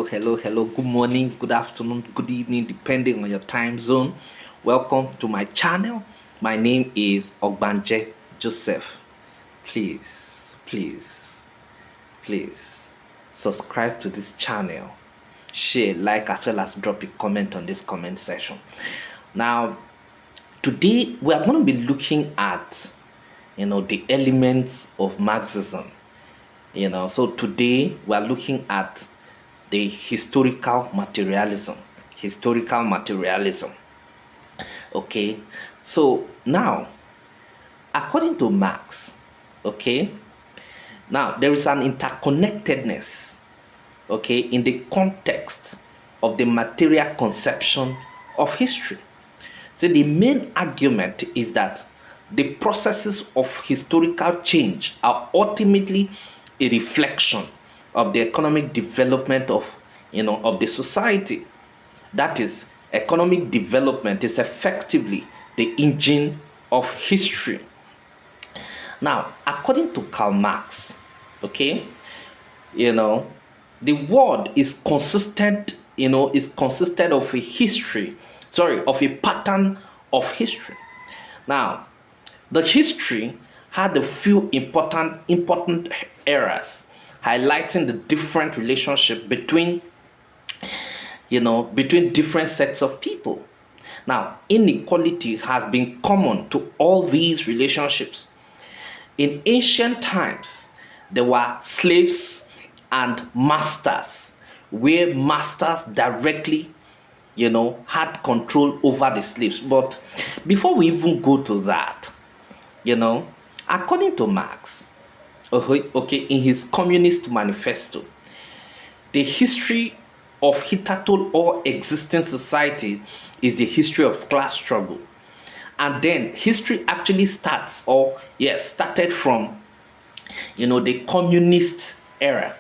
hello. Good morning, good afternoon, good evening, depending on your time zone. Welcome to my channel. My name is Ogbanje Joseph. Please, please, please subscribe to this channel, share, like, as well as drop a comment on this comment section. Now, today we are going to be looking at the elements of Marxism. So today we are looking at the historical materialism. Okay, so now, according to Marx, okay, now there is an interconnectedness, okay, in the context of the material conception of history. So the main argument is that the processes of historical change are ultimately a reflection of the economic development of the society. That is, economic development is effectively the engine of history. Now, according to Karl Marx, okay, the world is consistent, is consisted of of a pattern of history. Now, the history had a few important eras, highlighting the different relationship between different sets of people. Now, inequality has been common to all these relationships. In ancient times, there were slaves and masters, where masters directly had control over the slaves. But before we even go to that, according to Marx, okay, in his Communist Manifesto, the history of hitherto all existing society is the history of class struggle. And then history actually started from the communist era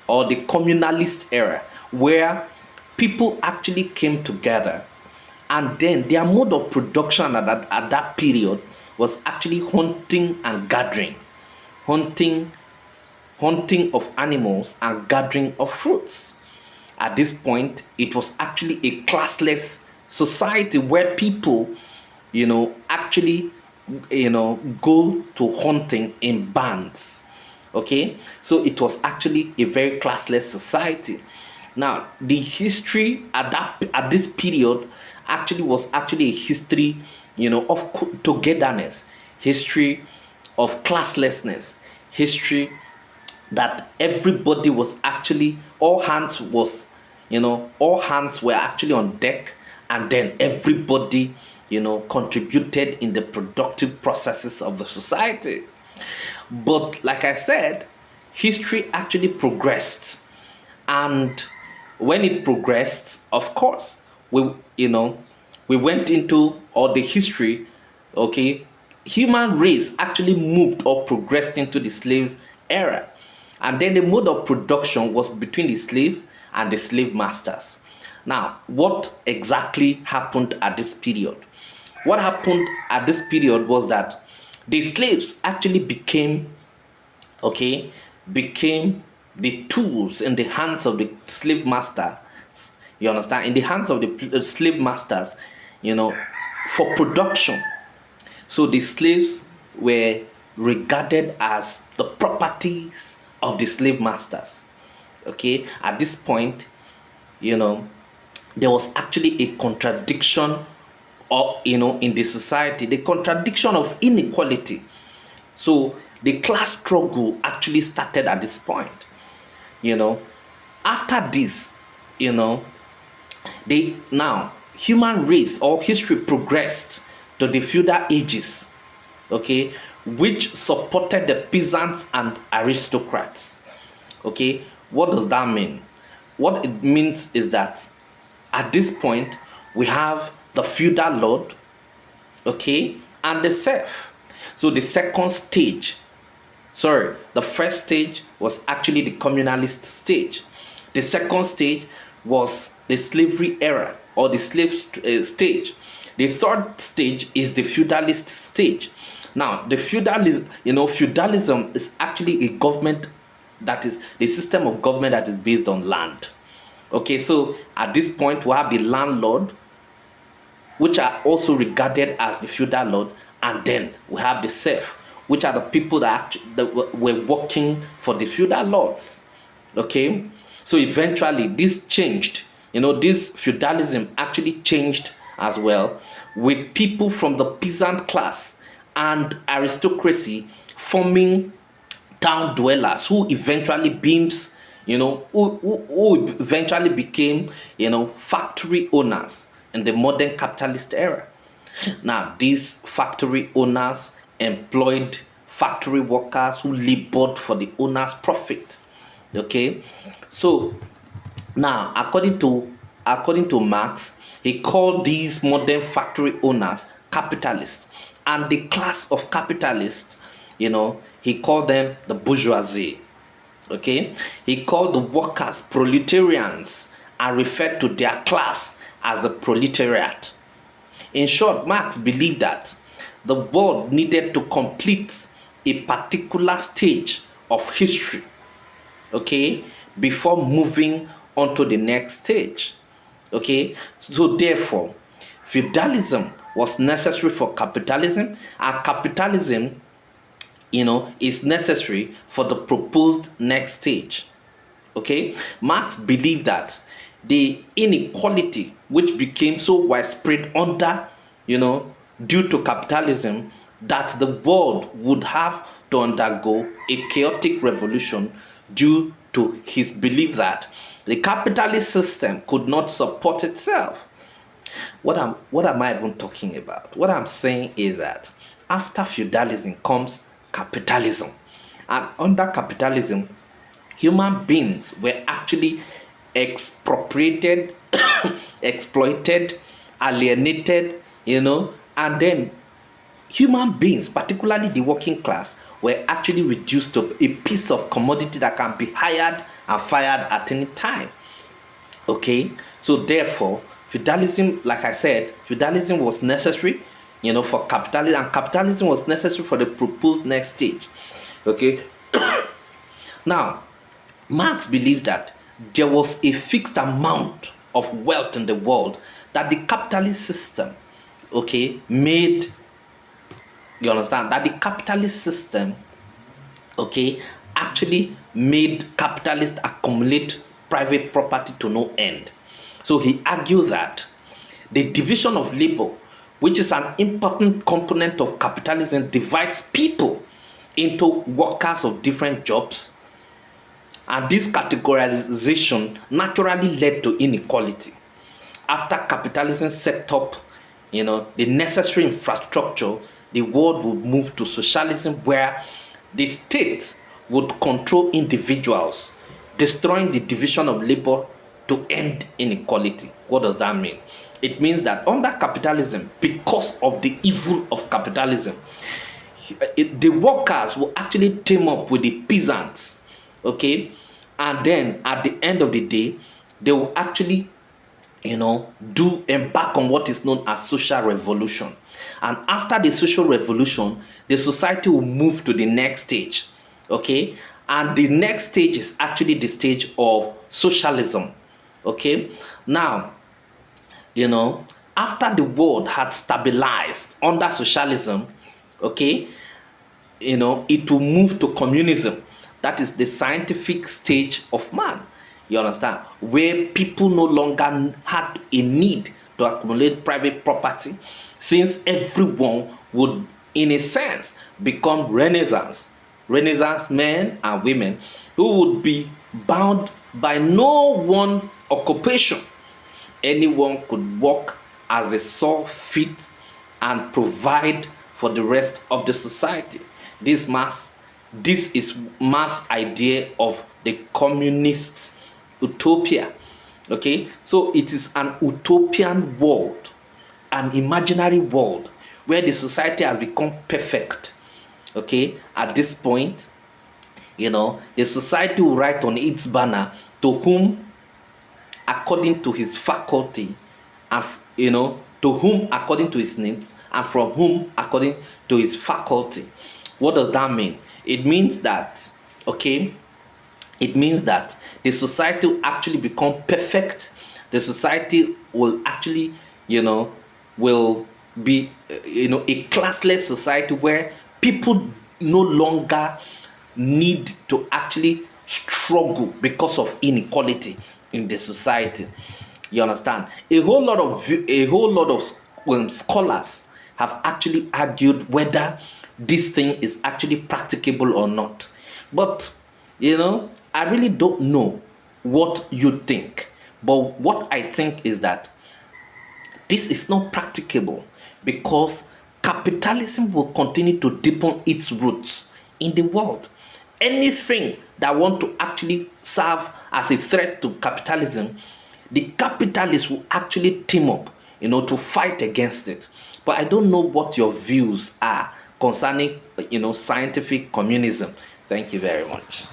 or the communalist era, where people actually came together, and then their mode of production at that period was actually hunting and gathering, hunting of animals and gathering of fruits. At this point, it was actually a classless society where people actually go to hunting in bands. Okay, so it was actually a very classless society. Now, the history at this period was actually a history of togetherness, history of classlessness, history that everybody was actually, all hands were actually on deck, and then everybody contributed in the productive processes of the society. But like I said, history actually progressed, and when it progressed, of course, we went into all the history. Okay, human race actually moved or progressed into the slave era, and then the mode of production was between the slave and the slave masters. Now, what exactly happened at this period? What happened at this period was that the slaves actually became the tools in the hands of the slave master. You understand? In the hands of the slave masters, for production. So the slaves were regarded as the properties of the slave masters. Okay, at this point, there was actually a contradiction in the society, the contradiction of inequality. So the class struggle actually started at this point. After this, human race or history progressed to the feudal ages, okay, which supported the peasants and aristocrats. Okay, what does that mean? What it means is that at this point we have the feudal lord, okay, and the serf. So the first stage was actually the communalist stage. The second stage was the slavery era or the slave stage. The third stage is the feudalist stage. Now, the feudalism is actually a government that is the system of government that is based on land. Okay, so at this point we have the landlord, which are also regarded as the feudal lord, and then we have the serf, which are the people that were working for the feudal lords. Okay, so eventually this changed. This feudalism actually changed as well, with people from the peasant class and aristocracy forming town dwellers who eventually beams who eventually became factory owners in the modern capitalist era. Now these factory owners employed factory workers who labored for the owner's profit. Okay, so now according to Marx, he called these modern factory owners capitalists, and the class of capitalists, he called them the bourgeoisie. Okay, he called the workers proletarians and referred to their class as the proletariat. In short, Marx believed that the world needed to complete a particular stage of history, okay, before moving on to the next stage. Okay, so therefore, feudalism was necessary for capitalism, and capitalism, is necessary for the proposed next stage. Okay, Marx believed that the inequality which became so widespread under, due to capitalism, that the world would have to undergo a chaotic revolution, due to his belief that the capitalist system could not support itself. What am I even talking about? What I'm saying is that after feudalism comes capitalism, and under capitalism, human beings were actually expropriated, exploited, alienated, and then human beings, particularly the working class, were actually reduced to a piece of commodity that can be hired and fired at any time. Okay, so therefore, feudalism, like I said, feudalism was necessary, for capitalism, and capitalism was necessary for the proposed next stage. Okay, now Marx believed that there was a fixed amount of wealth in the world that the capitalist system, okay, made. You understand that the capitalist system, okay, actually made capitalists accumulate private property to no end. So he argued that the division of labor, which is an important component of capitalism, divides people into workers of different jobs, and this categorization naturally led to inequality. After capitalism set up, the necessary infrastructure, the world would move to socialism, where the state would control individuals, destroying the division of labor to end inequality. What does that mean? It means that under capitalism, because of the evil of capitalism, the workers will actually team up with the peasants, okay, and then at the end of the day, they will actually do embark on what is known as social revolution. And after the social revolution, the society will move to the next stage. Okay, and the next stage is actually the stage of socialism. Okay, now after the world had stabilized under socialism, okay, it will move to communism. That is the scientific stage of man. You understand? Where people no longer had a need to accumulate private property, since everyone would, in a sense, become Renaissance men and women who would be bound by no one occupation. Anyone could work as a saw fit and provide for the rest of the society. This is mass idea of the communist utopia. Okay, so it is an utopian world, an imaginary world where the society has become perfect. Okay, at this point, the society will write on its banner, to whom according to his faculty, and to whom according to his needs, and from whom according to his faculty. What does that mean? It means that, okay, It means that the society will actually become perfect. The society will actually, you know, will be, a classless society where people no longer need to actually struggle because of inequality in the society. You understand? A whole lot of scholars have actually argued whether this thing is actually practicable or not. But I really don't know what you think. But what I think is that this is not practicable because capitalism will continue to deepen its roots in the world. Anything that want to actually serve as a threat to capitalism, the capitalists will actually team up, to fight against it. But I don't know what your views are concerning, scientific communism. Thank you very much.